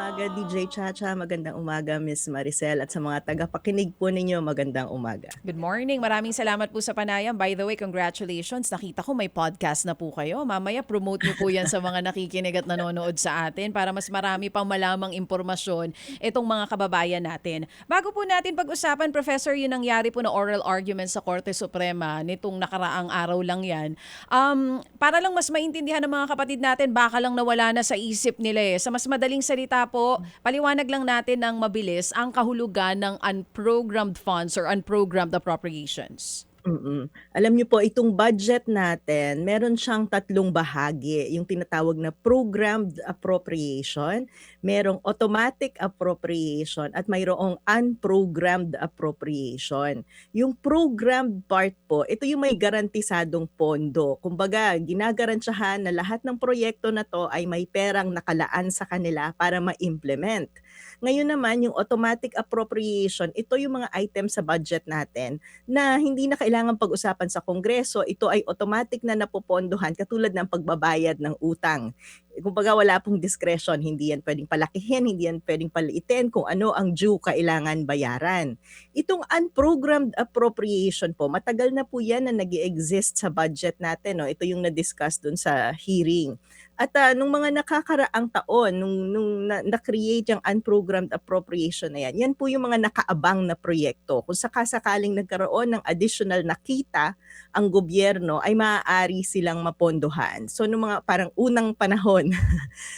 umaga, DJ Chacha. Magandang umaga, Miss Maricel. At sa mga tagapakinig po ninyo, magandang umaga. Good morning. Maraming salamat po sa panayam. By the way, congratulations. Nakita ko may podcast na po kayo. Mamaya promote nyo po yan sa mga nakikinig at nanonood sa atin para mas marami pang malamang impormasyon itong mga kababayan natin. Bago po natin pag-usapan, Professor, yung nangyari po na oral argument sa Korte Suprema nitong nakaraang araw lang yan. Para lang mas maintindihan ng mga kapatid natin, baka lang nawala na sa isip nila eh. Sa mas madaling salita po, paliwanag lang natin ng mabilis ang kahulugan ng unprogrammed funds or unprogrammed appropriations. Alam niyo po, itong budget natin, meron siyang tatlong bahagi. Yung tinatawag na programmed appropriation, merong automatic appropriation, at mayroong unprogrammed appropriation. Yung programmed part po, ito yung may garantisadong pondo. Kumbaga, ginagarantyahan na lahat ng proyekto na to ay may perang nakalaan sa kanila para ma-implement. Ngayon naman, yung automatic appropriation, ito yung mga items sa budget natin na hindi na kailangang pag-usapan sa Kongreso. Ito ay automatic na napopondohan katulad ng pagbabayad ng utang. Kumbaga wala pong discretion, hindi yan pwedeng palakihin, hindi yan pwedeng paliitin, kung ano ang due kailangan bayaran. Itong unprogrammed appropriation po, matagal na po yan na nag-exist sa budget natin. No? Ito yung na-discuss dun sa hearing. At nung mga nakakaraang taon, nung na-create yung unprogrammed appropriation na yan, yan po yung mga nakaabang na proyekto. Kung sakasakaling nagkaroon ng additional na kita ang gobyerno, ay maaari silang mapondohan. So, nung mga parang unang panahon,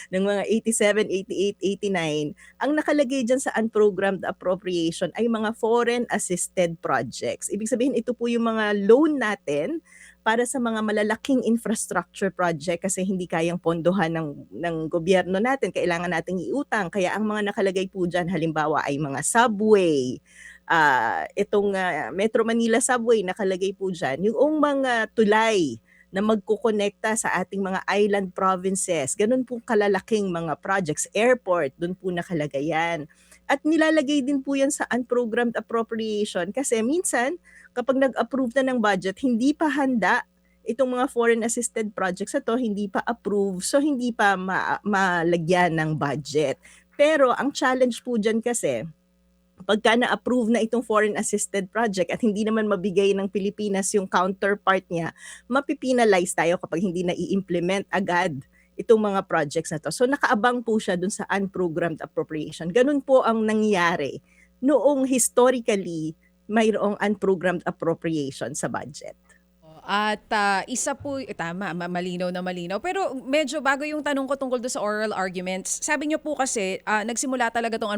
ng mga 87, 88, 89, ang nakalagay dyan sa unprogrammed appropriation ay mga foreign assisted projects. Ibig sabihin, ito po yung mga loan natin para sa mga malalaking infrastructure project kasi hindi kayang pondohan ng gobyerno natin. Kailangan nating iutang. Kaya ang mga nakalagay po dyan, halimbawa ay mga subway, itong Metro Manila Subway, nakalagay po dyan, yung mga tulay na magkukonekta sa ating mga island provinces. Ganun po kalalaking mga projects. Airport, dun po nakalagay yan. At nilalagay din po yan sa unprogrammed appropriation kasi minsan, kapag nag-approve na ng budget, hindi pa handa itong mga foreign assisted projects na to, hindi pa approve, so hindi pa malagyan ng budget. Pero ang challenge po dyan kasi, pagka na-approve na itong foreign assisted project at hindi naman mabigay ng Pilipinas yung counterpart niya, mapipinalize tayo kapag hindi na i-implement agad itong mga projects na to. So nakaabang po siya dun sa unprogrammed appropriation. Ganun po ang nangyari noong historically mayroong unprogrammed appropriation sa budget. At isa po, tama, malinaw na malinaw. Pero medyo bago yung tanong ko tungkol do sa oral arguments, sabi niyo po kasi nagsimula talaga tong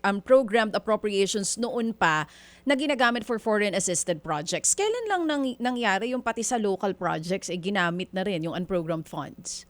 unprogrammed appropriations noon pa na ginagamit for foreign assisted projects. Kailan lang nangyari yung pati sa local projects ginamit na rin yung unprogrammed funds?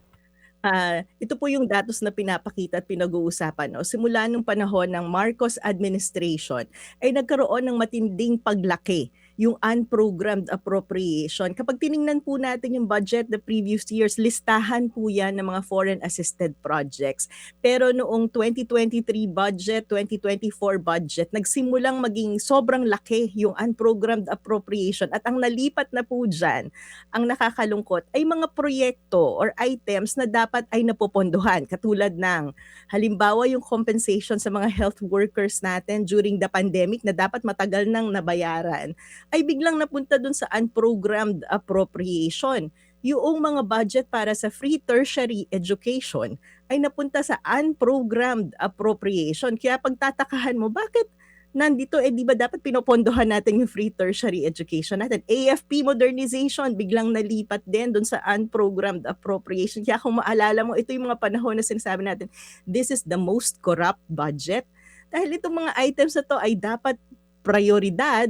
Ito po yung datos na pinapakita at pinag-uusapan. No? Simula nung panahon ng Marcos administration ay nagkaroon ng matinding paglaki yung unprogrammed appropriation. Kapag tiningnan po natin yung budget the previous years, listahan po yan ng mga foreign assisted projects. Pero noong 2023 budget, 2024 budget, nagsimulang maging sobrang laki yung unprogrammed appropriation. At ang nalipat na po dyan, ang nakakalungkot, ay mga proyekto or items na dapat ay napopondohan. Katulad ng, halimbawa yung compensation sa mga health workers natin during the pandemic na dapat matagal nang nabayaran, ay biglang napunta dun sa unprogrammed appropriation. Yung mga budget para sa free tertiary education ay napunta sa unprogrammed appropriation. Kaya pagtatakahan mo, bakit nandito, di ba dapat pinopondohan natin yung free tertiary education natin? AFP modernization, biglang nalipat din dun sa unprogrammed appropriation. Kaya kung maalala mo, ito yung mga panahon na sinasabi natin, this is the most corrupt budget. Dahil itong mga items na to ay dapat prioridad,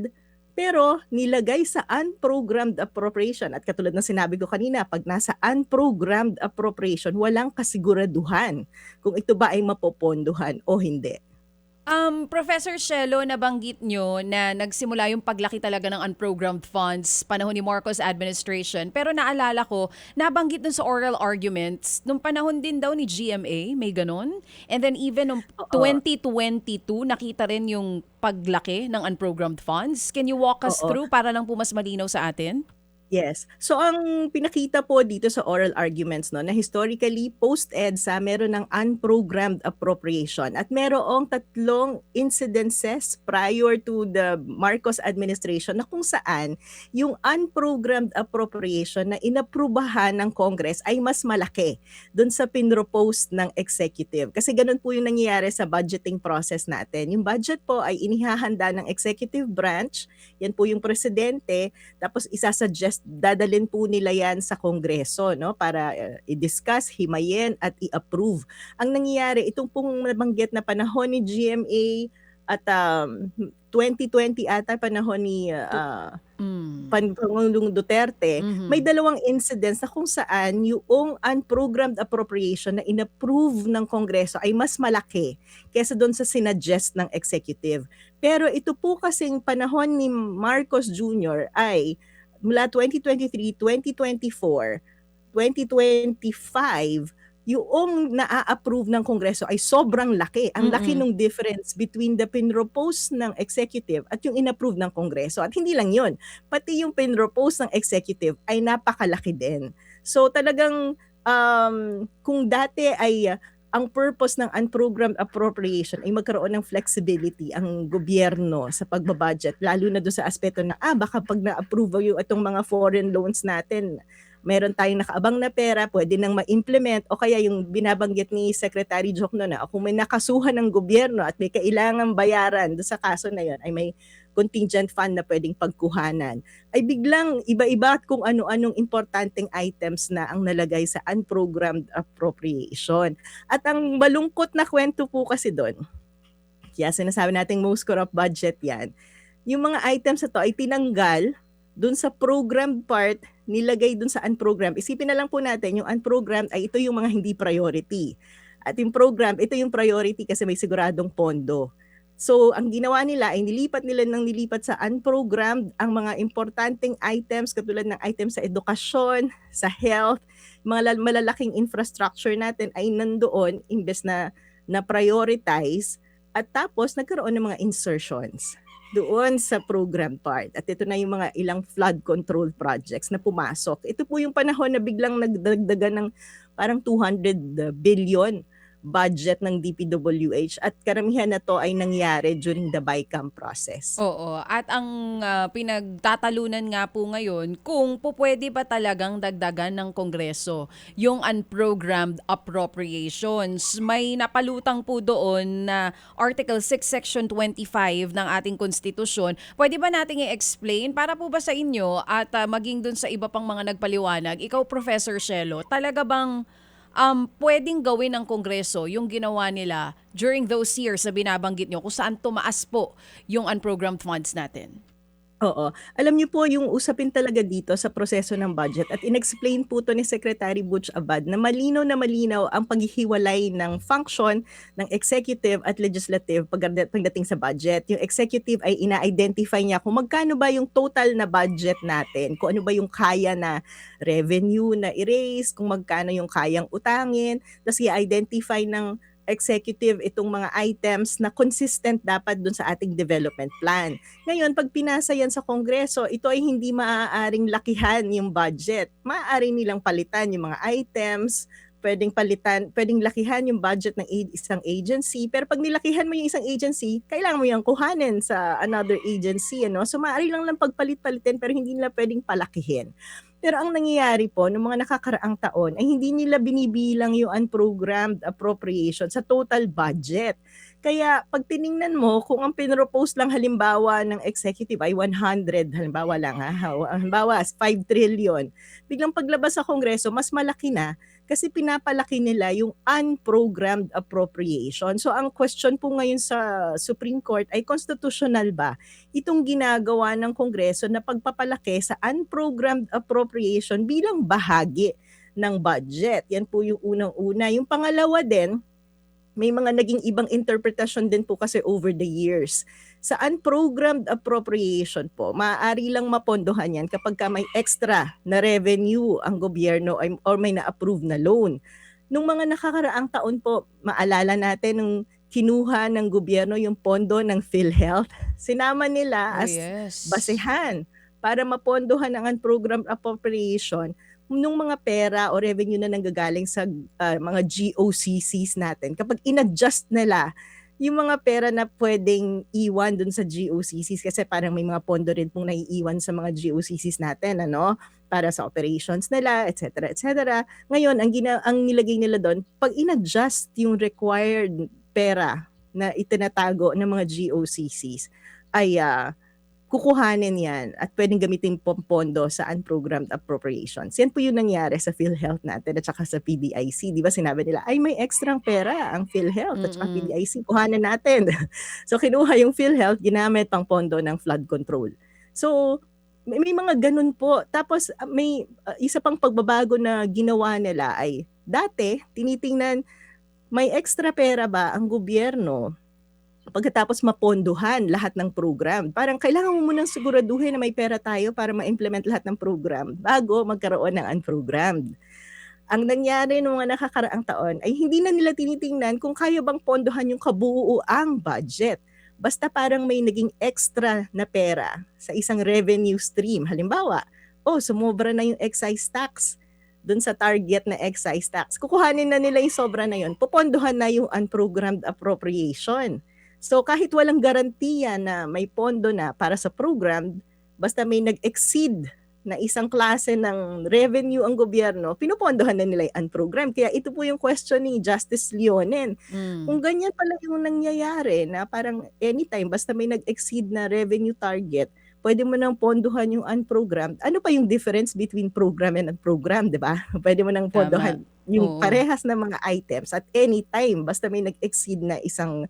pero nilagay sa unprogrammed appropriation. At katulad ng sinabi ko kanina, pag nasa unprogrammed appropriation, walang kasiguraduhan kung ito ba ay mapopondohan o hindi. Professor Shelo, nabanggit nyo na nagsimula yung paglaki talaga ng unprogrammed funds panahon ni Marcos administration. Pero naalala ko, nabanggit dun sa oral arguments, nung panahon din daw ni GMA, may ganon. And then even nung Oo. 2022, nakita rin yung paglaki ng unprogrammed funds. Can you walk us Oo. through para lang po mas malinaw sa atin? Yes. So ang pinakita po dito sa oral arguments 'no, na historically post-EDSA meron ng unprogrammed appropriation at merong tatlong incidences prior to the Marcos administration na kung saan yung unprogrammed appropriation na inaprubahan ng Congress ay mas malaki dun sa pinropose ng executive. Kasi ganun po yung nangyayari sa budgeting process natin. Yung budget po ay inihahanda ng executive branch, yan po yung presidente, tapos isa-suggest, dadalhin po nila yan sa Kongreso, no, para i-discuss, himayin at i-approve. Ang nangyayari, itong pong nabanggit na panahon ni GMA at 2020 ata panahon ni Pangulong Duterte, may Mhm. dalawang incidents na kung saan yung unprogrammed appropriation na inapprove ng Kongreso ay mas malaki kaysa doon sa sinuggest ng executive. Pero ito po kasing panahon ni Marcos Jr. ay mula 2023, 2024, 2025, yung naa-approve ng Kongreso ay sobrang laki. Ang laki Mm. nung difference between the pinropose ng executive at yung inapprove ng Kongreso. At hindi lang yun, pati yung pinropose ng executive ay napakalaki din. So talagang kung dati ay ang purpose ng unprogrammed appropriation ay magkaroon ng flexibility ang gobyerno sa pagbabudget, lalo na doon sa aspeto na baka pag na-approve yung itong mga foreign loans natin, meron tayong nakaabang na pera, pwede nang ma-implement, o kaya yung binabanggit ni Secretary Jokno na kung may nakasuhan ng gobyerno at may kailangang bayaran doon sa kaso na yon, ay may contingent fund na pwedeng pagkuhanan, ay biglang iba-iba at kung ano-anong importanteng items na ang nalagay sa unprogrammed appropriation. At ang malungkot na kwento po kasi doon, kaya sinasabi nating most corrupt budget yan, yung mga items na to ay tinanggal dun sa programmed part, nilagay dun sa unprogrammed. Isipin na lang po natin, yung unprogrammed ay ito yung mga hindi priority. At yung program, ito yung priority kasi may siguradong pondo. So, ang ginawa nila ay nilipat sa unprogrammed ang mga importanteng items katulad ng items sa edukasyon, sa health, mga malalaking infrastructure natin ay nandoon imbes na prioritize, at tapos nagkaroon ng mga insertions doon sa program part. At ito na yung mga ilang flood control projects na pumasok. Ito po yung panahon na biglang nagdagdagan ng parang 200 billion budget ng DPWH, at karamihan na to ay nangyari during the BICAM process. Oo, at ang pinagtatalunan nga po ngayon kung pupwede ba talagang dagdagan ng Kongreso yung unprogrammed appropriations. May napalutang po doon na Article 6, Section 25 ng ating konstitusyon. Pwede ba nating i-explain para po ba sa inyo at maging doon sa iba pang mga nagpaliwanag? Ikaw, Professor Shelo, talaga bang pwedeng gawin ng Kongreso yung ginawa nila during those years na binabanggit nyo kung saan tumaas po yung unprogrammed funds natin? Oo. Alam niyo po yung usapin talaga dito sa proseso ng budget, at inexplain po to ni Secretary Butch Abad na malinaw ang paghihiwalay ng function ng executive at legislative pagdating sa budget. Yung executive ay ina-identify niya kung magkano ba yung total na budget natin, kung ano ba yung kaya na revenue na i-raise, kung magkano yung kayang utangin, tapos i-identify ng executive itong mga items na consistent dapat dun sa ating development plan. Ngayon, pag pinasa yan sa Kongreso, ito ay hindi maaaring lakihan yung budget. Maaari nilang palitan yung mga items, pwedeng lakihan yung budget ng isang agency, pero pag nilakihan mo yung isang agency, kailangan mo yung kuhanin sa another agency, ano? So maaari lang pagpalit-palitin, pero hindi nila pwedeng palakihin. Pero ang nangyayari po nung mga nakakaraang taon ay hindi nila binibilang yung unprogrammed appropriation sa total budget. Kaya pag tiningnan mo, kung ang pinropose lang halimbawa ng executive ay 100, halimbawa lang halimbawa 5 trillion, biglang paglabas sa Kongreso, mas malaki na kasi pinapalaki nila yung unprogrammed appropriation. So ang question po ngayon sa Supreme Court ay constitutional ba itong ginagawa ng Kongreso na pagpapalaki sa unprogrammed appropriation bilang bahagi ng budget? Yan po yung unang-una. Yung pangalawa din, may mga naging ibang interpretation din po kasi over the years. Sa unprogrammed appropriation po, maaari lang mapondohan yan kapag may extra na revenue ang gobyerno or may na-approve na loan. Nung mga nakakaraang taon po, maalala natin nung kinuha ng gobyerno yung pondo ng PhilHealth, sinama nila Oh, as yes. basehan para mapondohan ang unprogrammed appropriation nung mga pera o revenue na nanggagaling sa mga GOCCs natin. Kapag in-adjust nila yung mga pera na pwedeng iwan dun sa GOCCs kasi parang may mga pondo rin pong naiiwan sa mga GOCCs natin, ano, para sa operations nila, et cetera, et cetera. Ngayon, ang nilagay nila doon, pag in-adjust yung required pera na itinatago ng mga GOCCs, ay kukuhanin yan at pwedeng gamitin pondo sa unprogrammed appropriations. Yan po yung nangyari sa PhilHealth natin at saka sa PDIC. Di ba sinabi nila, ay may extrang pera ang PhilHealth at saka Mm. PDIC, kuhanan natin. So kinuha yung PhilHealth, ginamit pang pondo ng flood control. So may mga ganun po. Tapos may isa pang pagbabago na ginawa nila ay dati tinitingnan may extra pera ba ang gobyerno pagkatapos mapondohan lahat ng program. Parang kailangan mo munang siguraduhin na may pera tayo para ma-implement lahat ng program bago magkaroon ng unprogrammed. Ang nangyari noong mga nakakaraang taon ay hindi na nila tinitingnan kung kaya bang pondohan yung kabuuang budget. Basta parang may naging extra na pera sa isang revenue stream. Halimbawa, sumobra na yung excise tax dun sa target na excise tax. Kukuhanin na nila yung sobra na yun. Pupondohan na yung unprogrammed appropriation. So kahit walang garantiya na may pondo na para sa program, basta may nag-exceed na isang klase ng revenue ang gobyerno, pinupondohan na nila yung unprogrammed. Kaya ito po yung question ni Justice Leonen. Kung ganyan pala yung nangyayari na parang anytime, basta may nag-exceed na revenue target, pwede mo nang pondohan yung unprogrammed. Ano pa yung difference between program and unprogrammed, di ba? Pwede mo nang Tama. pondohan yung Oo. parehas na mga items at anytime, basta may nag-exceed na isang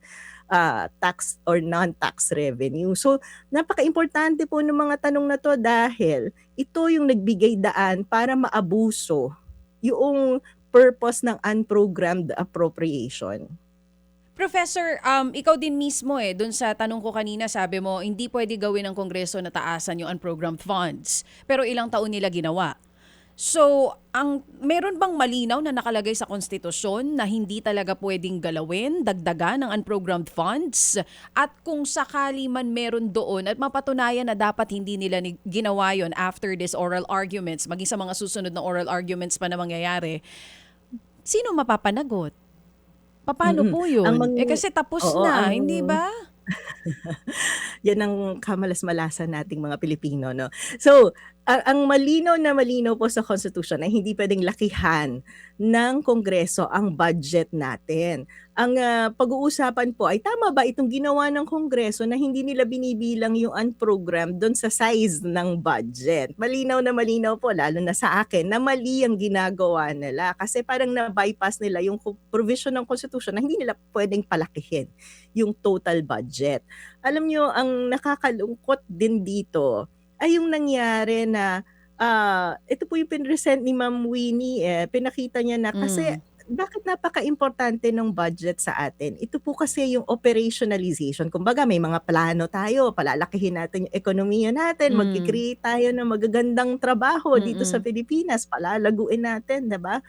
tax or non-tax revenue. So, napaka-importante po ng mga tanong na to dahil ito yung nagbigay daan para maabuso yung purpose ng unprogrammed appropriation. Professor, ikaw din mismo dun sa tanong ko kanina, sabi mo, hindi pwede gawin ng Kongreso na taasan yung unprogrammed funds. Pero ilang taon nila ginawa. So, meron bang malinaw na nakalagay sa konstitusyon na hindi talaga pwedeng galawin, dagdagan ng unprogrammed funds? At kung sakali man meron doon at mapatunayan na dapat hindi nila ginawa yon after this oral arguments, maging sa mga susunod na oral arguments pa na mangyayari, sino mapapanagot? Paano po Ang yun? Kasi tapos oo, na, hindi ba? yan ang kamalas-malasan nating mga Pilipino, no? So, ang malinaw na malinaw po sa Constitution ay hindi pwedeng lakihan ng Kongreso ang budget natin. Ang pag-uusapan po ay tama ba itong ginawa ng Kongreso na hindi nila binibilang yung unprogrammed doon sa size ng budget. Malinaw na malinaw po, lalo na sa akin, na mali ang ginagawa nila kasi parang na-bypass nila yung provision ng Constitution na hindi nila pwedeng palakihin yung total budget. Alam nyo, ang nakakalungkot din dito ay yung nangyari na ito po yung pinresent ni Ma'am Winnie pinakita niya na kasi bakit napaka-importante ng budget sa atin? Ito po kasi yung operationalization. Kumbaga may mga plano tayo, palalakihin natin yung ekonomiya natin, mag-create tayo ng magagandang trabaho dito sa Pilipinas, palalaguin natin, 'di ba?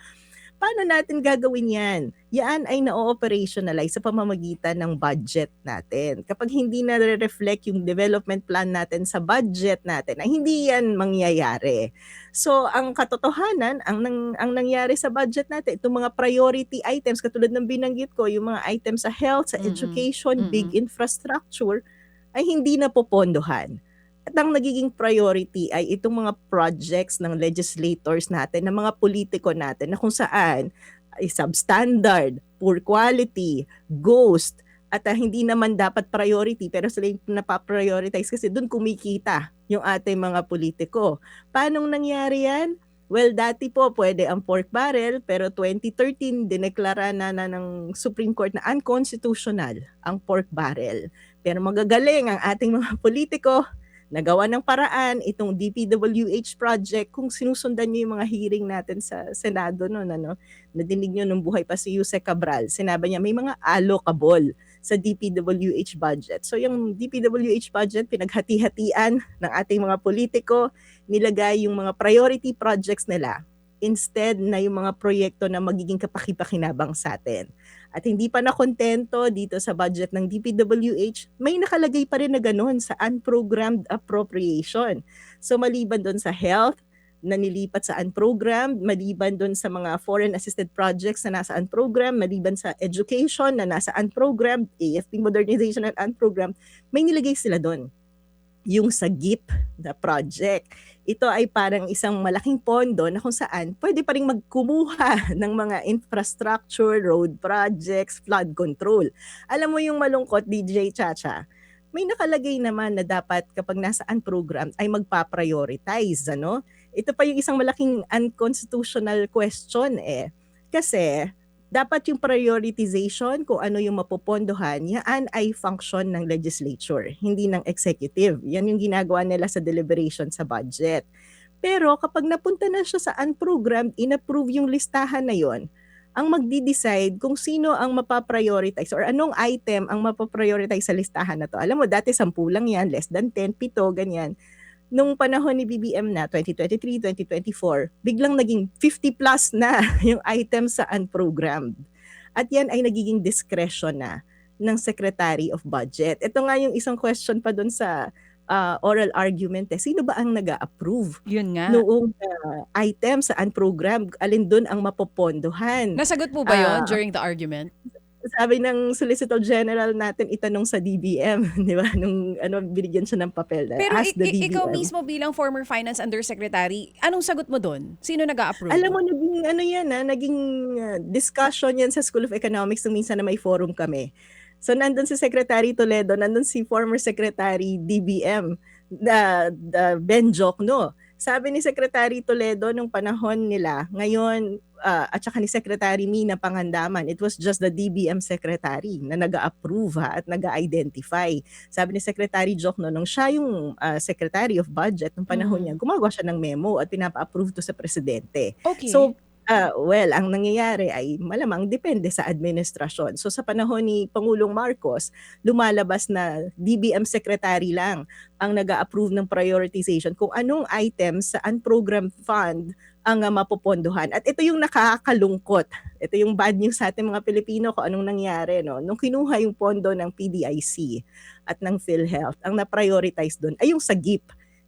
Paano natin gagawin yan? Yan ay na-operationalize sa pamamagitan ng budget natin. Kapag hindi na-reflect yung development plan natin sa budget natin, ay hindi yan mangyayari. So, ang katotohanan, ang nangyari sa budget natin, itong mga priority items, katulad ng binanggit ko, yung mga items sa health, sa education, big infrastructure, ay hindi na popondohan. At ang nagiging priority ay itong mga projects ng legislators natin, ng mga politiko natin na kung saan ay substandard, poor quality, ghost, at hindi naman dapat priority pero sila yung napaprioritize kasi doon kumikita yung ating mga politiko. Paanong nangyari yan? Well, dati po pwede ang pork barrel pero 2013 dineklara na ng Supreme Court na unconstitutional ang pork barrel. Pero magagaling ang ating mga politiko, nagawa ng paraan itong DPWH project kung sinusundan niyo yung mga hearing natin sa Senado noon, ano, nadinig niyo nung buhay pa si Yuse Cabral, sinabi niya may mga allocable sa DPWH budget. So yung DPWH budget pinaghati-hatian ng ating mga politiko, nilagay yung mga priority projects nila instead na yung mga proyekto na magiging kapaki-pakinabang sa atin. At hindi pa nakontento dito sa budget ng DPWH, may nakalagay pa rin na gano'n sa unprogrammed appropriation. So maliban doon sa health, na nilipat sa unprogrammed, maliban doon sa mga foreign assisted projects na nasa unprogrammed, maliban sa education na nasa unprogrammed, AFP modernization at unprogrammed, may nilagay sila doon. Yung sa GIP na project. Ito ay parang isang malaking pondo na kung saan pwede pa rin magkumuha ng mga infrastructure, road projects, flood control. Alam mo yung malungkot, DJ Chacha, may nakalagay naman na dapat kapag nasaan program ay magpa-prioritize, ano? Ito pa yung isang malaking unconstitutional question Kasi dapat yung prioritization kung ano yung mapopondohan, yan ay function ng legislature, hindi ng executive. Yan yung ginagawa nila sa deliberation sa budget. Pero kapag napunta na siya sa unprogrammed, inapprove yung listahan na yon, ang magdi-decide kung sino ang mapaprioritize or anong item ang mapaprioritize sa listahan na to. Alam mo, dati 10 lang yan, less than 10, 7, ganyan. Nung panahon ni BBM na, 2023, 2024, biglang naging 50 plus na yung items sa unprogrammed. At yan ay nagiging discretion na ng Secretary of Budget. Ito nga yung isang question pa doon sa oral argument. Sino ba ang nag-a-approve Yun nga. noong item sa unprogrammed? Alin doon ang mapopondohan? Nasagot po ba yun during the argument? Sabi ng Solicitor General natin itanong sa DBM, di ba? Nung binigyan siya ng papel. Pero Ask the DBM. ikaw mismo bilang former finance undersecretary, anong sagot mo doon? Sino nag-a-approve? Alam mo, naging discussion yan sa School of Economics nung minsan na may forum kami. So nandun si Secretary Toledo, nandun si former Secretary DBM, Ben Jokno. Sabi ni Secretary Toledo nung panahon nila, ngayon, at saka ni Secretary Mina Pangandaman, it was just the DBM Secretary na nag-a-approve at nag-a-identify. Sabi ni Secretary Jokno, nung siya yung Secretary of Budget, nung panahon niya, gumagawa siya ng memo at pinapa-approve to sa Presidente. Okay. So, ang nangyayari ay malamang depende sa administrasyon. So sa panahon ni Pangulong Marcos, lumalabas na DBM Secretary lang ang nag-a-approve ng prioritization kung anong items sa unprogrammed fund ang mapopondohan. At ito yung nakakalungkot. Ito yung bad news sa ating mga Pilipino kung anong nangyari. No? Nung kinuha yung pondo ng PDIC at ng PhilHealth, ang na-prioritize doon ay yung sa GIP,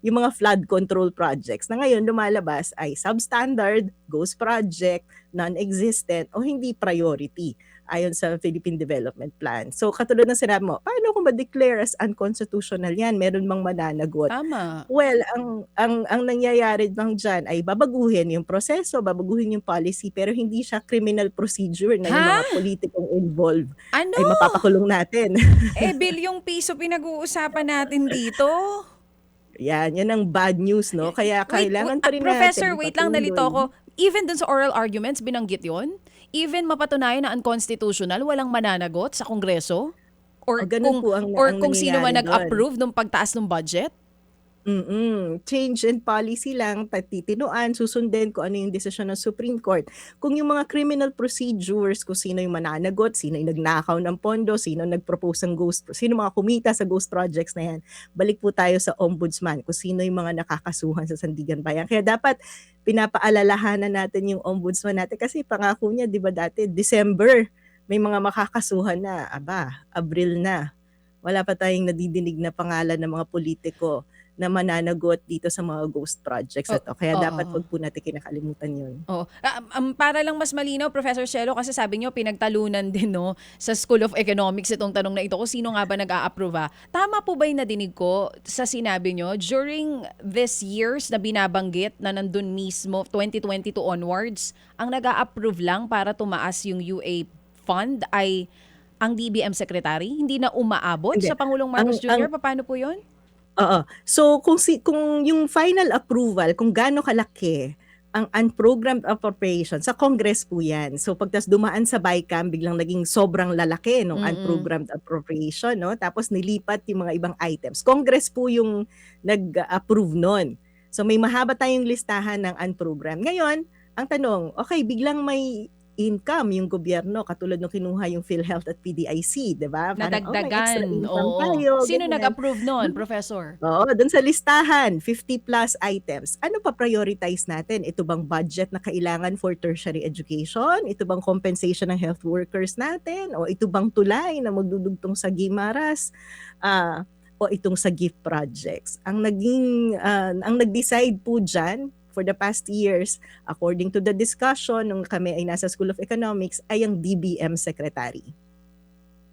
yung mga flood control projects na ngayon lumalabas ay substandard, ghost project, non-existent o hindi priority ayon sa Philippine Development Plan. So katulad ng sinabi mo, paano kung ma-declare as unconstitutional yan? Meron mang mananagot? Tama. Well, ang nangyayari lang dyan ay babaguhin yung proseso, babaguhin yung policy, pero hindi siya criminal procedure na yung mga politikong involved Ano? ay mapapakulong natin. Bilyong piso pinag-uusapan natin dito. Yan ang bad news, no? Kaya kailangan pa rin Professor, natin wait lang, nalito ko. Even dun sa oral arguments, binanggit yon? Even mapatunayan na unconstitutional, walang mananagot sa Kongreso? Or kung sino man nag-approve nung pagtaas ng budget? Change in policy lang, titinuan, susundin kung ano yung desisyon ng Supreme Court. Kung yung mga criminal procedures, kung sino yung mananagot, sino yung nagnakaw ng pondo, sino nag-propose ng ghost, sino mga kumita sa ghost projects na yan, balik po tayo sa ombudsman, kung sino yung mga nakakasuhan sa Sandigan Bayan. Kaya dapat pinapaalalahanan natin yung ombudsman natin kasi pangako niya, di ba dati, December, may mga makakasuhan na, Abril na. Wala pa tayong nadidinig na pangalan ng mga politiko na mananagot dito sa mga ghost projects ito. Kaya dapat wag po natin kinakalimutan yun. Para lang mas malinaw, Professor Cielo, kasi sabi nyo, pinagtalunan din no, sa School of Economics itong tanong na ito kung sino nga ba nag-a-approve. Tama po ba yung nadinig ko sa sinabi nyo? During this years na binabanggit na nandun mismo, 2022 onwards, ang nag-a-approve lang para tumaas yung UA fund ay ang DBM Secretary? Hindi na umaabot sa Pangulong Marcos Jr.? Paano po yun? Oo. So kung yung final approval, kung gaano kalaki ang unprogrammed appropriation, sa Congress po yan. So pagtas dumaan sa BICAM, biglang naging sobrang lalaki ng unprogrammed appropriation, no? Tapos nilipat yung mga ibang items. Congress po yung nag-approve nun. So may mahaba tayong listahan ng unprogrammed. Ngayon, ang tanong, okay, biglang may income yung gobyerno katulad nung kinuha yung PhilHealth at PDIC, 'di ba? Nadagdagan. Sino nag-approve noon, Professor? Doon sa listahan, 50 plus items. Ano pa prioritize natin? Ito bang budget na kailangan for tertiary education? Ito bang compensation ng health workers natin? O ito bang tulay na magdudugtong sa Guimaras? o itong sa gift projects. Ang nag-decide po diyan for the past years, according to the discussion nung kami ay nasa School of Economics, ay ang DBM Secretary.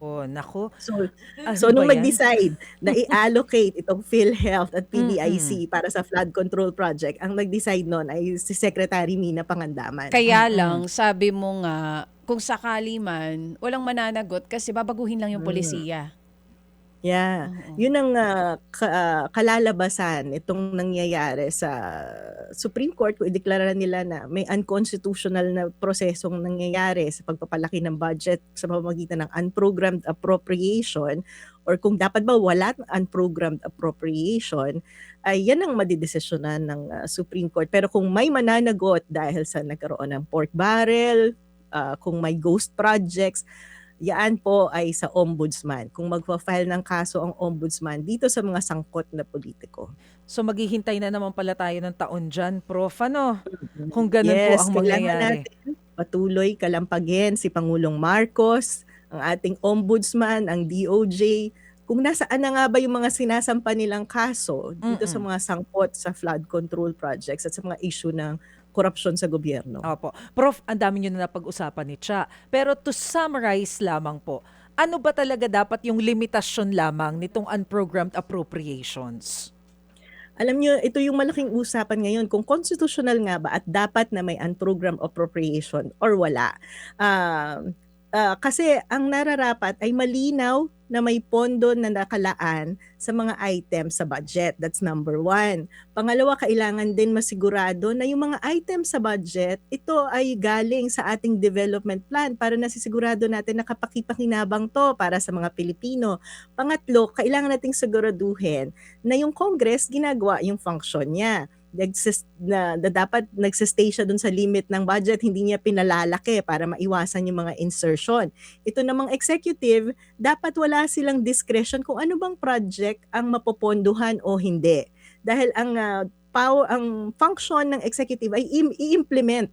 Oh, naku, So ano so ba nung 'yan? nag-decide na i-allocate itong PhilHealth at Mm. PDIC para sa flood control project, ang nag-decide nun ay si Secretary Mina Pangandaman. Kaya Mm. lang, sabi mo nga, kung sakali man, walang mananagot kasi babaguhin lang yung Hmm. polisiya. Yeah, Oo. yun ang kalalabasan itong nangyayari sa Supreme Court kung ideklara nila na may unconstitutional na prosesong nangyayari sa pagpapalaki ng budget sa pamamagitan ng unprogrammed appropriation or kung dapat ba wala unprogrammed appropriation, ay yan ang madidesisyonan ng Supreme Court. Pero kung may mananagot dahil sa nagkaroon ng pork barrel, kung may ghost projects, yaan po ay sa ombudsman. Kung magfa-file ng kaso ang ombudsman dito sa mga sangkot na politiko. So maghihintay na naman pala tayo ng taon diyan, Prof, ano? Mm. Kung gano'n po Yes, ang kailangan mangyayari. natin patuloy kalampagin si Pangulong Marcos, ang ating ombudsman, ang DOJ, kung nasaan na nga ba yung mga sinasampa nilang kaso dito sa Mm. mga sangkot sa flood control projects at sa mga issue ng korupsyon sa gobyerno. Opo. Prof, ang dami niyo na napag-usapan ni Cha. Pero to summarize lamang po, ano ba talaga dapat yung limitasyon lamang nitong unprogrammed appropriations? Alam niyo, ito yung malaking usapan ngayon kung constitutional nga ba at dapat na may unprogrammed appropriation or wala. Kasi ang nararapat ay malinaw na may pondo na nakalaan sa mga items sa budget. That's number one. Pangalawa, kailangan din masigurado na yung mga items sa budget, ito ay galing sa ating development plan para nasisigurado natin na kapakipakinabang to para sa mga Pilipino. Pangatlo, kailangan nating siguraduhin na yung Congress ginagawa yung function niya. Dapat nagsistay siya dun sa limit ng budget, hindi niya pinalalaki para maiwasan yung mga insertion. Ito namang executive, dapat wala silang discretion kung ano bang project ang mapopondohan o hindi. Dahil ang function ng executive ay i-implement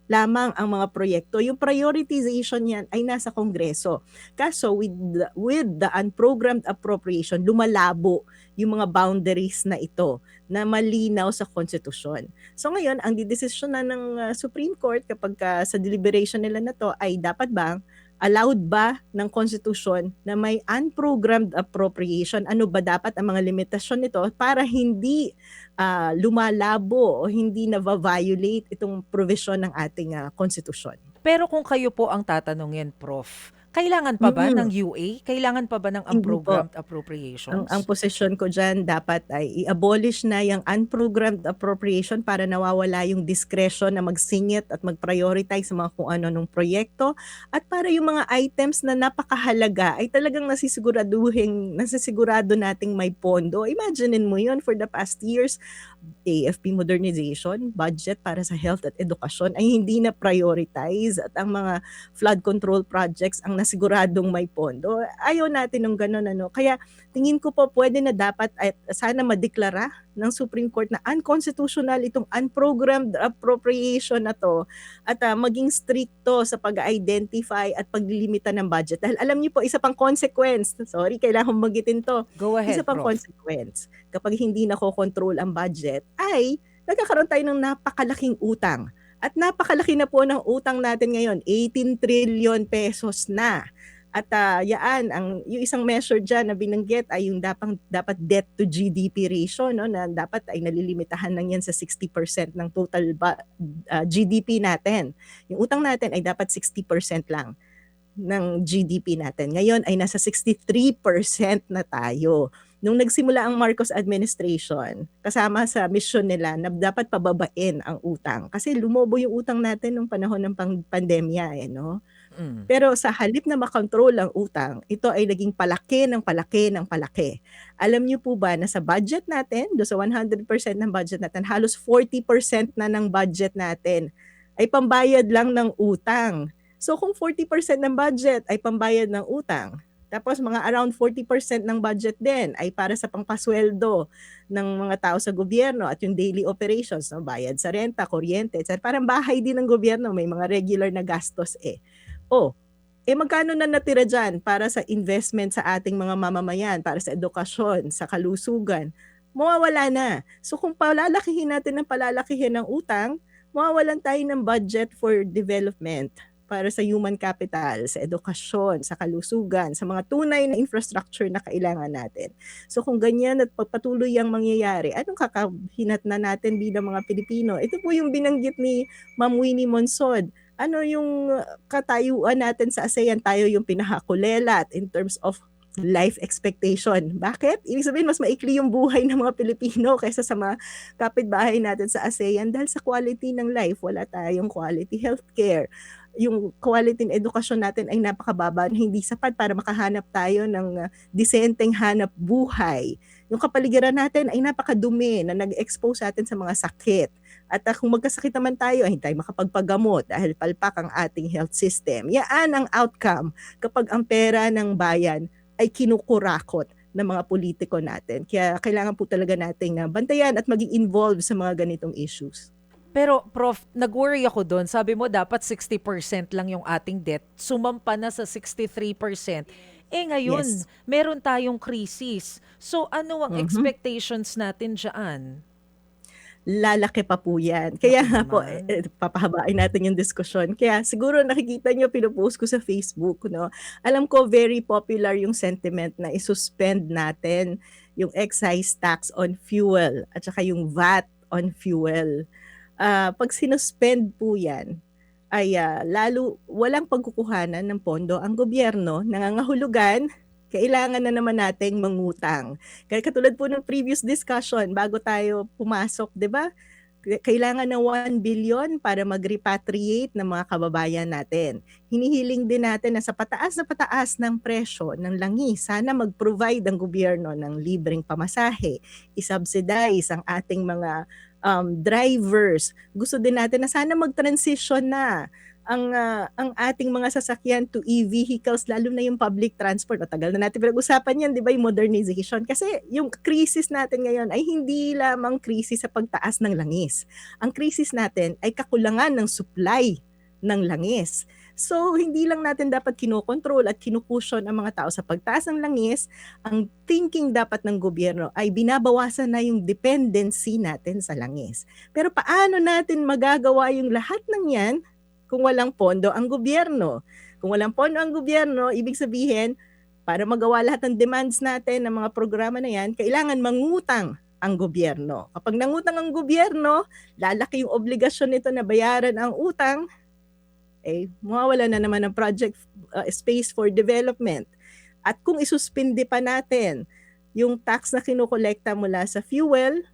lamang ang mga proyekto. Yung prioritization niyan ay nasa Kongreso. Kaso with the unprogrammed appropriation, lumalabo yung mga boundaries na ito na malinaw sa konstitusyon. So ngayon, ang didesisyonan ng Supreme Court kapag sa deliberation nila na to ay dapat bang allowed ba ng konstitusyon na may unprogrammed appropriation? Ano ba dapat ang mga limitasyon nito para hindi lumalabo o hindi na-violate itong provision ng ating konstitusyon? Pero kung kayo po ang tatanungin, Prof, kailangan pa ba ng Mm. UA? Kailangan pa ba ng Hindi po. unprogrammed Ang appropriations? posisyon ko diyan dapat ay i-abolish na yung unprogrammed appropriation para nawawala yung discretion na magsingit at mag-prioritize sa mga kung ano nung proyekto at para yung mga items na napakahalaga ay talagang nasisigurado nating may pondo. Imaginein mo yun for the past years, AFP modernization, budget para sa health at edukasyon ay hindi na prioritize at ang mga flood control projects ang nasiguradong may pondo. Ayaw natin ng ganun ano. Kaya tingin ko po pwede na dapat at sana madeklara ng Supreme Court na unconstitutional itong unprogrammed appropriation na to at maging stricto sa pag-identify at paglilimita ng budget. Dahil alam niyo po, isa pang consequence, sorry, kailangan kong magitin to, Go isa ahead, pang Prof. consequence kapag hindi nakokontrol ang budget ay nagkakaroon tayo ng napakalaking utang. At napakalaki na po ng utang natin ngayon, 18 trillion pesos na. At yung isang measure dyan na binanggit ay yung dapat debt to GDP ratio, no, na dapat ay nalilimitahan lang yan sa 60% ng total GDP natin. Yung utang natin ay dapat 60% lang ng GDP natin. Ngayon ay nasa 63% na tayo. Nung nagsimula ang Marcos administration, kasama sa mission nila na dapat pababain ang utang. Kasi lumobo yung utang natin nung panahon ng pandemya, no? Mm. Pero sa halip na makontrol ang utang, ito ay naging palaki ng palaki ng palaki. Alam niyo po ba na sa budget natin, do sa 100% ng budget natin, halos 40% na ng budget natin ay pambayad lang ng utang. So kung 40% ng budget ay pambayad ng utang, tapos mga around 40% ng budget din ay para sa pangpasweldo ng mga tao sa gobyerno at yung daily operations, no? Bayad sa renta, kuryente, etc. Parang bahay din ng gobyerno, may mga regular na gastos eh. Oh, magkano na natira diyan para sa investment sa ating mga mamamayan, para sa edukasyon, sa kalusugan? Mawawala na. So kung palalakihin natin ng palalakihin ng utang, mawawalan tayo ng budget for development para sa human capital, sa edukasyon, sa kalusugan, sa mga tunay na infrastructure na kailangan natin. So kung ganyan at pagpatuloy ang mangyayari, anong kakahinatnan natin bilang mga Pilipino? Ito po yung binanggit ni Ma'am Winnie Monsod. Ano yung katayuan natin sa ASEAN? Tayo yung pinakakulelat in terms of life expectation. Bakit? Ibig sabihin, mas maikli yung buhay ng mga Pilipino kaysa sa mga kapitbahay natin sa ASEAN dahil sa quality ng life. Wala tayong quality healthcare. Yung quality ng edukasyon natin ay napakababa na hindi sapat para makahanap tayo ng disenteng hanap buhay. Yung kapaligiran natin ay napakadumi na nag-expose sa atin sa mga sakit. At kung magkasakit naman tayo, ay hindi tayo makapagpagamot dahil palpak ang ating health system. Yan ang outcome kapag ang pera ng bayan ay kinukurakot ng mga politiko natin. Kaya kailangan po talaga nating bantayan at maging involved sa mga ganitong issues. Pero Prof, nag-worry ako doon. Sabi mo dapat 60% lang yung ating debt. Sumampa na sa 63%. Ngayon, Yes. meron tayong krisis. So ano ang expectations natin dyan? Lalaki pa po yan. Kaya Naku nga po, naman. papahabain natin yung diskusyon. Kaya siguro nakikita nyo, pinupost ko sa Facebook, no? Alam ko very popular yung sentiment na isuspend natin yung excise tax on fuel at saka yung VAT on fuel. Pag sinuspend po yan, ay lalo walang pagkukuhanan ng pondo ang gobyerno, nangangahulugan, kailangan na naman nating mangutang. Kaya katulad po ng previous discussion, bago tayo pumasok, di ba? Kailangan ng 1 billion para mag-repatriate ng mga kababayan natin. Hinihiling din natin na sa pataas ng presyo ng langis, sana mag-provide ang gobyerno ng libreng pamasahe, isubsidize ang ating mga drivers. Gusto din natin na sana mag-transition na ang ating mga sasakyan to e-vehicles, lalo na yung public transport. Tagal na natin pinag-usapan yan, di ba, yung modernization. Kasi yung crisis natin ngayon ay hindi lamang crisis sa pagtaas ng langis. Ang crisis natin ay kakulangan ng supply ng langis. So, hindi lang natin dapat kinokontrol at kinukusyon ang mga tao sa pagtaas ng langis. Ang thinking dapat ng gobyerno ay binabawasan na yung dependency natin sa langis. Pero paano natin magagawa yung lahat ng yan kung walang pondo ang gobyerno? Kung walang pondo ang gobyerno, ibig sabihin, para magawa lahat ng demands natin ng mga programa na yan, kailangan mangutang ang gobyerno. Kapag nangutang ang gobyerno, lalaki yung obligasyon nito na bayaran ang utang, mawawala na naman ng project space for development. At kung isuspindi pa natin yung tax na kinukolekta mula sa fuel,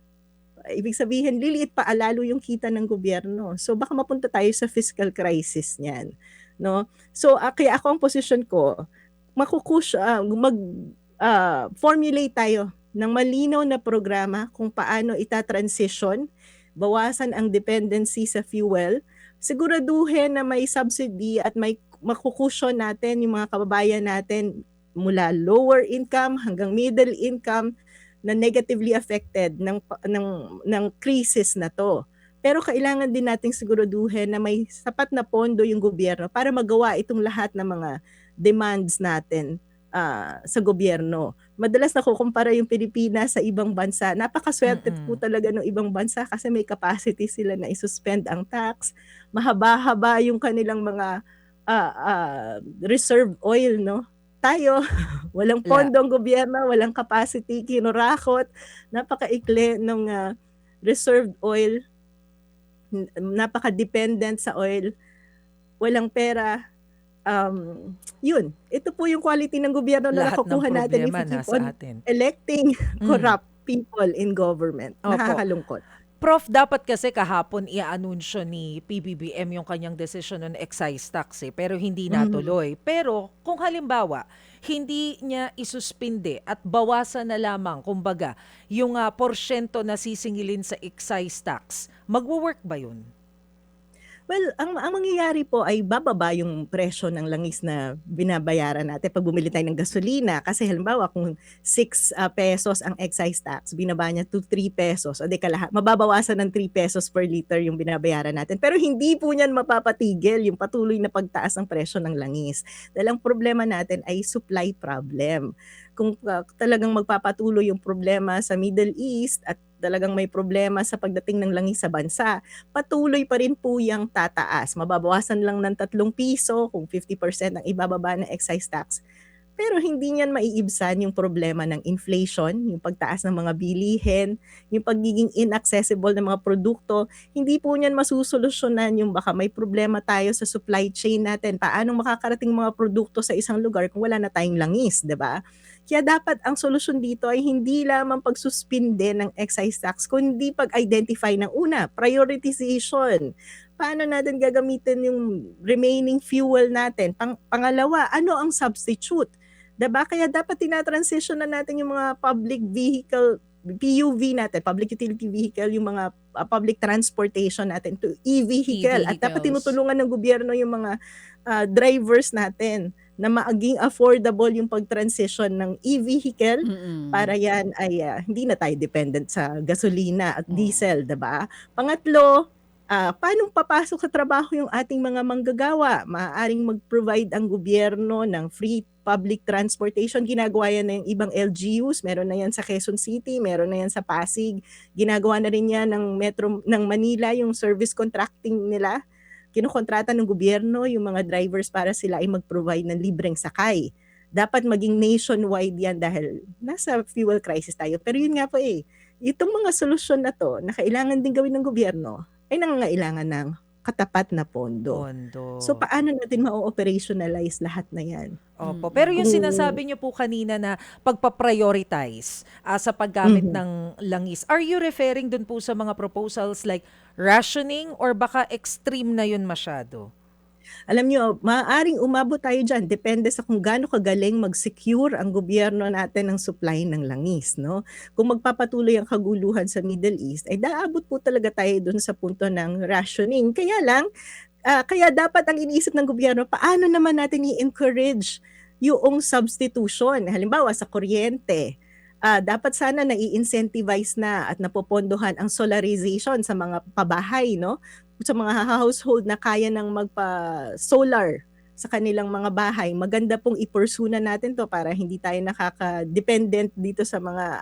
ibig sabihin, liliit pa lalo yung kita ng gobyerno. So baka mapunta tayo sa fiscal crisis niyan, no? So kaya ako ang position ko, formulate tayo ng malinaw na programa kung paano itatransition, bawasan ang dependency sa fuel, siguraduhin na may subsidy at may makukusyon natin yung mga kababayan natin mula lower income hanggang middle income na negatively affected ng krisis na to. Pero kailangan din nating siguraduhin na may sapat na pondo yung gobyerno para magawa itong lahat ng mga demands natin sa gobyerno. Madalas nakukumpara yung Pilipinas sa ibang bansa. Napakaswerte po talaga ng ibang bansa kasi may capacity sila na isuspend ang tax. Mahaba-haba yung kanilang mga reserve oil, no? Tayo, walang pondo ang gobyerno, walang capacity, kinurakot, napakaikli ng reserved oil, napaka-dependent sa oil, walang pera. Yun, ito po yung quality ng gobyerno na Lahat ng nakukuha natin if problema we keep nasa on atin. electing corrupt people in government. Opo. Nakakalungkot. Prof, dapat kasi kahapon i-anunsyo ni PBBM yung kanyang desisyon on excise tax pero hindi natuloy. Pero kung halimbawa, hindi niya isuspinde at bawasan na lamang, kumbaga, yung porsyento na sisingilin sa excise tax, magwo-work ba yun? Well, ang mangyayari po ay bababa yung presyo ng langis na binabayaran natin 'pag bumili tayo ng gasolina. Kasi halimbawa kung ₱6 ang excise tax, binaba niya to ₱3, o di mababawasan ng ₱3 per liter yung binabayaran natin. Pero hindi po niyan mapapatigil yung patuloy na pagtaas ng presyo ng langis. Dahil ang problema natin ay supply problem. Kung, talagang magpapatuloy yung problema sa Middle East at talagang may problema sa pagdating ng langis sa bansa, patuloy pa rin po yang tataas. Mababawasan lang ng ₱3 kung 50% ang ibababa ng excise tax. Pero hindi niyan maiibsan yung problema ng inflation, yung pagtaas ng mga bilihin, yung pagiging inaccessible ng mga produkto. Hindi po niyan masusolusyunan yung baka may problema tayo sa supply chain natin. Paano makakarating mga produkto sa isang lugar kung wala na tayong langis, 'di ba? Kaya dapat ang solusyon dito ay hindi lamang pagsuspinde ng excise tax, kundi pag-identify ng una, prioritization. Paano natin gagamitin yung remaining fuel natin? Pangalawa, ano ang substitute? 'Di ba? Kaya dapat tina-transition na natin yung mga public vehicle, PUV natin, public utility vehicle, yung mga public transportation natin to e-vehicle. At dapat E-vehicles. tinutulungan ng gobyerno yung mga drivers natin na maging affordable yung pag-transition ng e-vehicle para Mm. yan ay hindi na tayo dependent sa gasolina at Oo. diesel, 'di ba? Pangatlo, paanong papasok sa trabaho yung ating mga manggagawa? Maaaring mag-provide ang gobyerno ng free public transportation. Ginagawa yan ng ibang LGUs, meron na yan sa Quezon City, meron na yan sa Pasig. Ginagawa na rin yan ng Metro ng Manila, yung service contracting nila. Kinokontrata ng gobyerno yung mga drivers para sila ay mag-provide ng libreng sakay. Dapat maging nationwide yan dahil nasa fuel crisis tayo. Pero yun nga po itong mga solusyon na 'to na kailangan din gawin ng gobyerno ay nangangailangan ng katapat na pondo. So, Pondo. paano natin ma-o-operationalize lahat na 'yan? Opo. Pero yung Kung sinasabi niyo po kanina na pagpa-prioritize sa paggamit mhm. ng langis, are you referring dun po sa mga proposals like rationing or baka extreme na yun masyado? Alam niyo, maaaring umabot tayo diyan depende sa kung gaano kagaling mag-secure ang gobyerno natin ng supply ng langis, 'no? Kung magpapatuloy ang kaguluhan sa Middle East, ay daabot po talaga tayo dun sa punto ng rationing. Kaya lang, kaya dapat ang iniisip ng gobyerno, paano naman natin i-encourage yung substitution. Halimbawa sa kuryente, dapat sana nai-incentivize na at napopondohan ang solarization sa mga pabahay, 'no? Sa mga household na kaya ng magpa-solar sa kanilang mga bahay, maganda pong i-pursue na natin 'to para hindi tayo nakaka-dependent dito sa mga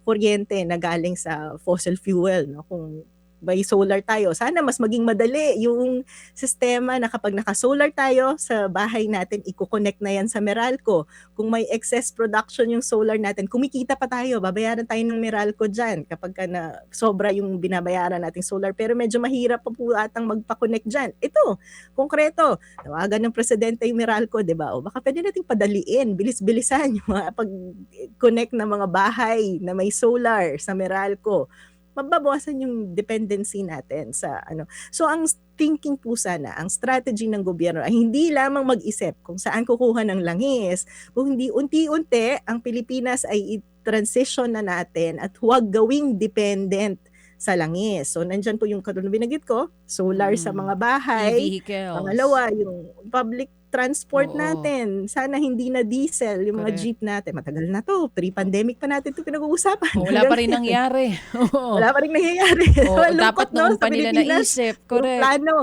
kuryente na galing sa fossil fuel, 'no? Kung may solar tayo, sana mas maging madali yung sistema na kapag naka-solar tayo sa bahay natin, iko-connect na yan sa Meralco. Kung may excess production yung solar natin, kumikita pa tayo, babayaran tayo ng Meralco diyan kapagka na sobra yung binabayaran nating solar. Pero medyo mahirap pa po atang magpa-connect diyan. Ito, konkreto, tawagan ng presidente yung Meralco, 'di ba? O baka pwede nating padaliin, bilis-bilisan yung mga pag-connect ng mga bahay na may solar sa Meralco. Mababawasan yung dependency natin sa So ang thinking po sana, ang strategy ng gobyerno ay hindi lamang mag-isip kung saan kukuha ng langis, kung hindi unti-unti ang Pilipinas ay i-transition na natin at huwag gawing dependent sa langis. So nandiyan po yung katulad binanggit ko, solar sa mga bahay. E-vehicles. Pangalawa, yung public transport Oo. natin, sana hindi na diesel yung mga Correct. jeep natin. Matagal na 'to, pre-pandemic pa natin 'to pinag-uusapan O, wala hanggang pa rin ngayon. nangyari. Oo. Wala pa ring nangyayari. Oo, dapat Malungkot 'no, noon sa pa nila Pilipinas, naisip. puro Correct. plano,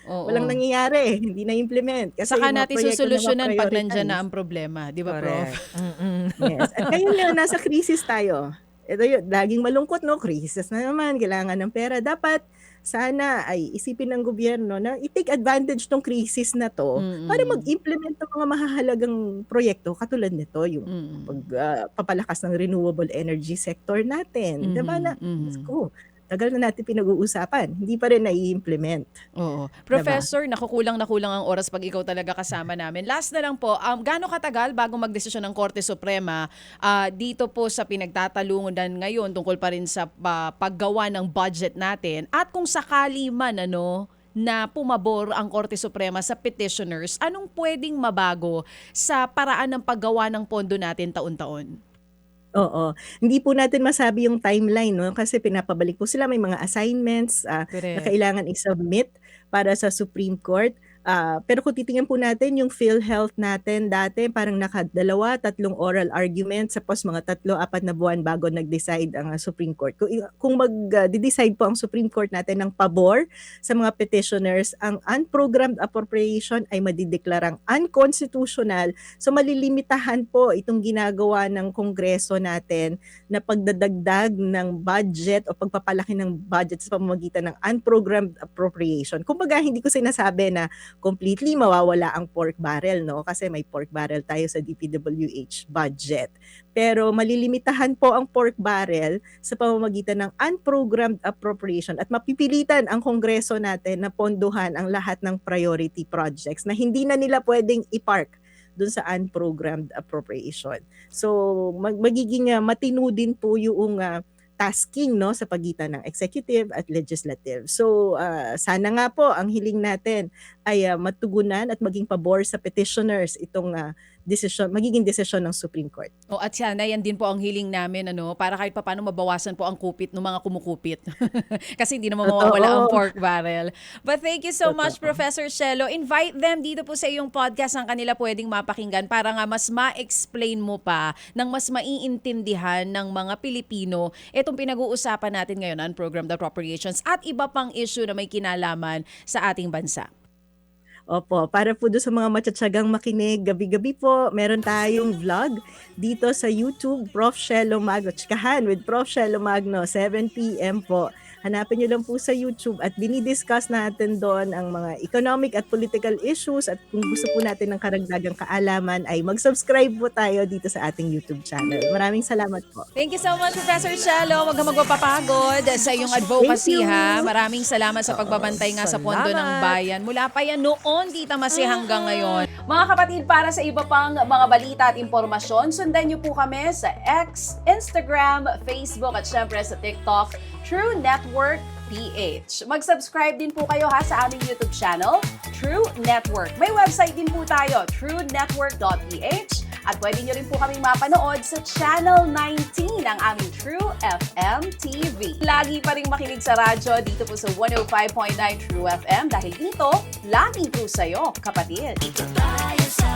walang Oo. nangyayari, hindi na-implement kasi Saka yung mga natin proyekto na susolusyunan 'pag nandiyan na ma-prioritize. ang problema, 'di ba, Prof? Correct. Mm. Yes, at ngayon nga nasa krisis tayo. Ito yun, laging malungkot 'no, krisis na naman, kailangan ng pera. Dapat sana ay isipin ng gobyerno na i-take advantage 'tong krisis na 'to para Mm. mag-implement ng mga mahahalagang proyekto katulad nito, yung Mm. papalakas ng renewable energy sector natin, 'di ba na Mhm, Diyos mhm. ko, tagal na natin pinag-uusapan, hindi pa rin nai-implement, Oo. 'di ba? Professor, nakukulang na kulang ang oras 'pag ikaw talaga kasama namin. Last na lang po, gaano katagal bago magdesisyon ng Korte Suprema, dito po sa pinagtatalungan ngayon tungkol pa rin sa paggawa ng budget natin at kung sakali man na pumabor ang Korte Suprema sa petitioners, anong pwedeng mabago sa paraan ng paggawa ng pondo natin taon-taon? Oo, hindi po natin masabi yung timeline 'no, kasi pinapabalik po sila, may mga assignments, na Correct. kailangan i-submit para sa Supreme Court. Pero kung titingnan po natin yung PhilHealth natin dati, parang nakadalawa, tatlong oral arguments, tapos mga 3-4 na buwan bago nag-decide ang Supreme Court. Kung mag-decide po ang Supreme Court natin ng pabor sa mga petitioners, ang unprogrammed appropriation ay madideklarang unconstitutional. So malilimitahan po itong ginagawa ng Kongreso natin na pagdadagdag ng budget o pagpapalaki ng budget sa pamamagitan ng unprogrammed appropriation. Kumbaga, hindi ko sinasabi na completely mawawala ang pork barrel, no? Kasi may pork barrel tayo sa DPWH budget. Pero malilimitahan po ang pork barrel sa pamamagitan ng unprogrammed appropriation at mapipilitan ang Kongreso natin na pondohan ang lahat ng priority projects na hindi na nila pwedeng ipark dun sa unprogrammed appropriation. So magiging matino din po yung tasking, no, sa pagitan ng executive at legislative. So sana nga po ang hiling natin ay matugunan at maging pabor sa petitioners itong magiging desisyon ng Supreme Court. At sana yan din po ang hiling namin, para kahit papaano mabawasan po ang kupit ng mga kumukupit. Kasi hindi naman mawawala ang pork barrel. But thank you so much, Professor Cielo. Invite them dito po sa iyong podcast ang kanila pwedeng mapakinggan para nga mas ma-explain mo pa ng mas maiintindihan ng mga Pilipino itong pinag-uusapan natin ngayon, unprogrammed appropriations at iba pang issue na may kinalaman sa ating bansa. Opo, para po doon sa mga matsatsagang makinig, gabi-gabi po, meron tayong vlog dito sa YouTube, Prof. Cielo Magno, Chikahan with Prof. Cielo Magno, 7 p.m. po. Hanapin nyo lang po sa YouTube at dinidiscuss natin doon ang mga economic at political issues at kung gusto po natin ng karagdagang kaalaman ay mag-subscribe po tayo dito sa ating YouTube channel. Maraming salamat po. Thank you so much, Professor Cielo. Huwag kang magpapapagod sa iyong advocacy, ha. Maraming salamat sa pagbabantay nga sa Pondo ng Bayan. Mula pa yan noon, Tita Masi, hanggang ngayon. Mga kapatid, para sa iba pang mga balita at impormasyon, sundan niyo po kami sa X, Instagram, Facebook at syempre sa TikTok, True Network PH. Mag-subscribe din po kayo sa aming YouTube channel, True Network. May website din po tayo, truenetwork.ph at pwede nyo rin po kaming mapanood sa Channel 19 ng aming True FM TV. Lagi pa rin makinig sa radyo dito po sa 105.9 True FM dahil dito, laging true sa'yo, kapatid. Dito tayo sa